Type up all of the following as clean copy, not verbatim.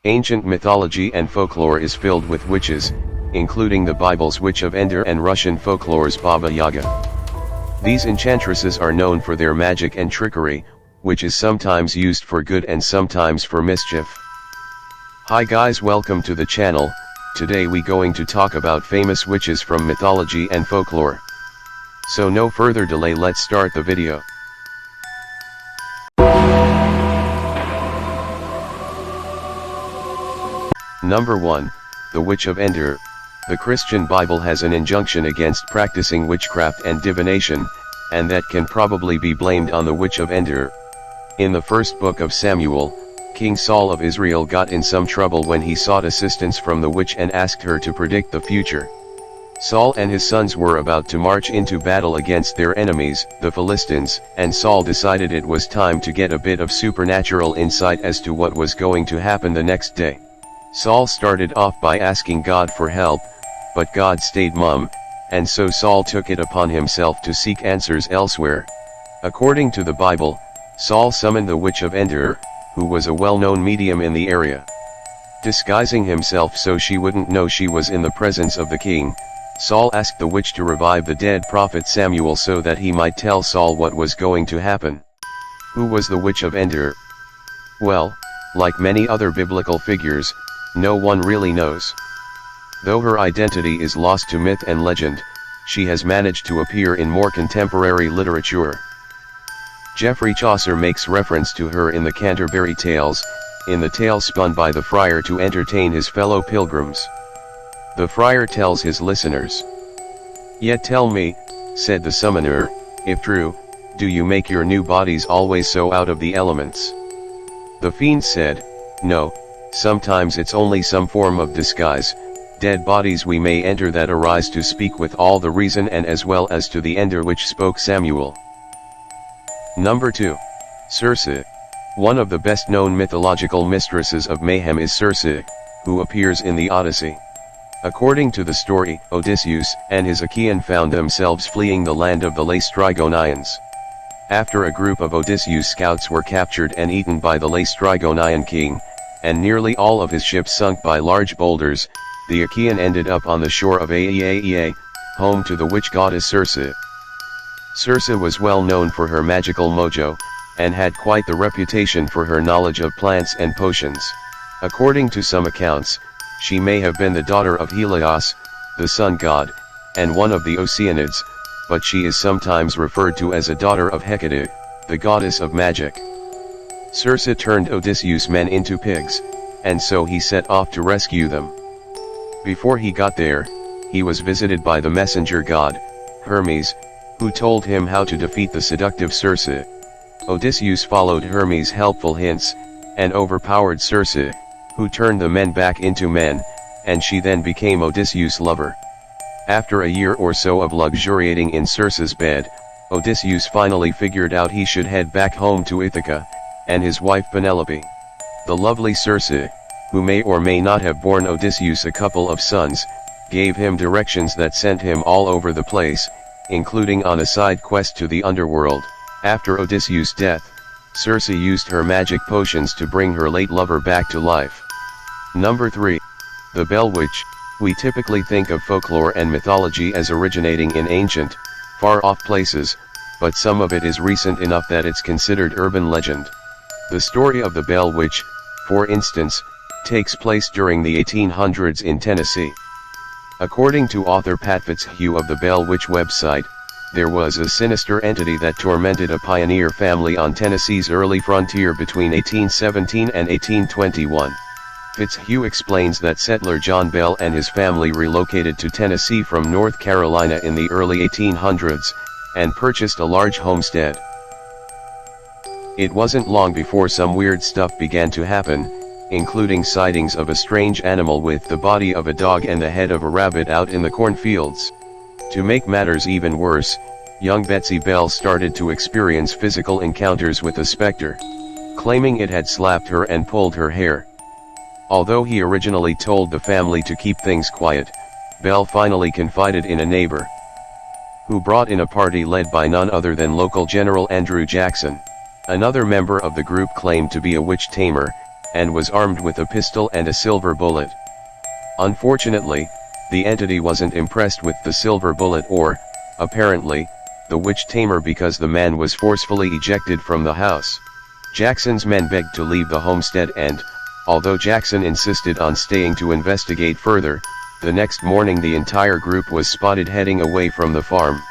Ancient mythology and folklore is filled with witches, including the Bible's Witch of Endor and Russian folklore's Baba Yaga. These enchantresses are known for their magic and trickery, which is sometimes used for good and sometimes for mischief. Hi guys, welcome to the channel. Today we going to talk about famous witches from mythology and folklore. So no further delay, let's start the video. Number 1. The Witch of Endor. The Christian Bible has an injunction against practicing witchcraft and divination, and that can probably be blamed on the Witch of Endor. In the first book of Samuel, King Saul of Israel got in some trouble when he sought assistance from the witch and asked her to predict the future. Saul and his sons were about to march into battle against their enemies, the Philistines, and Saul decided it was time to get a bit of supernatural insight as to what was going to happen the next day. Saul started off by asking God for help, but God stayed mum, and so Saul took it upon himself to seek answers elsewhere. According to the Bible, Saul summoned the Witch of Endor, who was a well-known medium in the area. Disguising himself so she wouldn't know she was in the presence of the king, Saul asked the witch to revive the dead prophet Samuel so that he might tell Saul what was going to happen. Who was the Witch of Endor? Well, like many other biblical figures, no one really knows. Though her identity is lost to myth and legend, she has managed to appear in more contemporary literature. Geoffrey Chaucer makes reference to her in the Canterbury Tales, in the tale spun by the friar to entertain his fellow pilgrims. The friar tells his listeners, "Yet tell me," said the summoner, "if true, do you make your new bodies always so out of the elements?" The fiend said, "No, sometimes it's only some form of disguise, dead bodies we may enter that arise to speak with all the reason and as well as to the Endor which spoke Samuel." Number 2. Cersei. One of the best known mythological mistresses of mayhem is Cersei, who appears in the Odyssey. According to the story, Odysseus and his Achaean found themselves fleeing the land of the Laestrygonians. After a group of Odysseus scouts were captured and eaten by the Laestrygonian king, and nearly all of his ships sunk by large boulders, the Achaean ended up on the shore of Aeaea, home to the witch goddess Cersei. Cersei was well known for her magical mojo, and had quite the reputation for her knowledge of plants and potions. According to some accounts, she may have been the daughter of Helios, the sun god, and one of the Oceanids, but she is sometimes referred to as a daughter of Hecate, the goddess of magic. Cersei turned Odysseus' men into pigs, and so he set off to rescue them. Before he got there, he was visited by the messenger god, Hermes, who told him how to defeat the seductive Cersei. Odysseus followed Hermes' helpful hints, and overpowered Cersei, who turned the men back into men, and she then became Odysseus' lover. After a year or so of luxuriating in Cersei's bed, Odysseus finally figured out he should head back home to Ithaca, and his wife Penelope. The lovely Cersei, who may or may not have borne Odysseus a couple of sons, gave him directions that sent him all over the place, including on a side quest to the underworld. After Odysseus' death, Cersei used her magic potions to bring her late lover back to life. Number 3. The Bell Witch. We typically think of folklore and mythology as originating in ancient, far-off places, but some of it is recent enough that it's considered urban legend. The story of the Bell Witch, for instance, takes place during the 1800s in Tennessee. According to author Pat Fitzhugh of the Bell Witch website, there was a sinister entity that tormented a pioneer family on Tennessee's early frontier between 1817 and 1821. Fitzhugh explains that settler John Bell and his family relocated to Tennessee from North Carolina in the early 1800s, and purchased a large homestead. It wasn't long before some weird stuff began to happen, including sightings of a strange animal with the body of a dog and the head of a rabbit out in the cornfields. To make matters even worse, young Betsy Bell started to experience physical encounters with a specter, claiming it had slapped her and pulled her hair. Although he originally told the family to keep things quiet, Bell finally confided in a neighbor, who brought in a party led by none other than local General Andrew Jackson. Another member of the group claimed to be a witch tamer, and was armed with a pistol and a silver bullet. Unfortunately, the entity wasn't impressed with the silver bullet or, apparently, the witch tamer because the man was forcefully ejected from the house. Jackson's men begged to leave the homestead and, although Jackson insisted on staying to investigate further, the next morning the entire group was spotted heading away from the farm.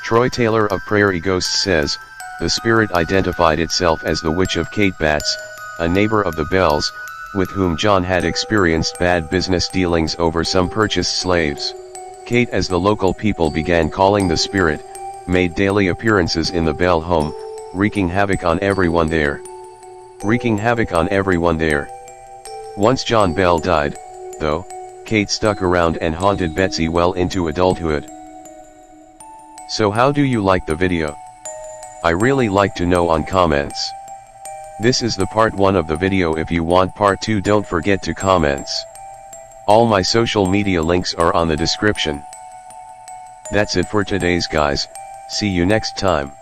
Troy Taylor of Prairie Ghosts says, the spirit identified itself as the Witch of Kate Batts, a neighbor of the Bells, with whom John had experienced bad business dealings over some purchased slaves. Kate, as the local people began calling the spirit, made daily appearances in the Bell home, wreaking havoc on everyone there. Once John Bell died, though, Kate stuck around and haunted Betsy well into adulthood. So how do you like the video? I really like to know on comments. This is the part 1 of the video. If you want part 2, don't forget to comments. All my social media links are on the description. That's it for today's guys, see you next time.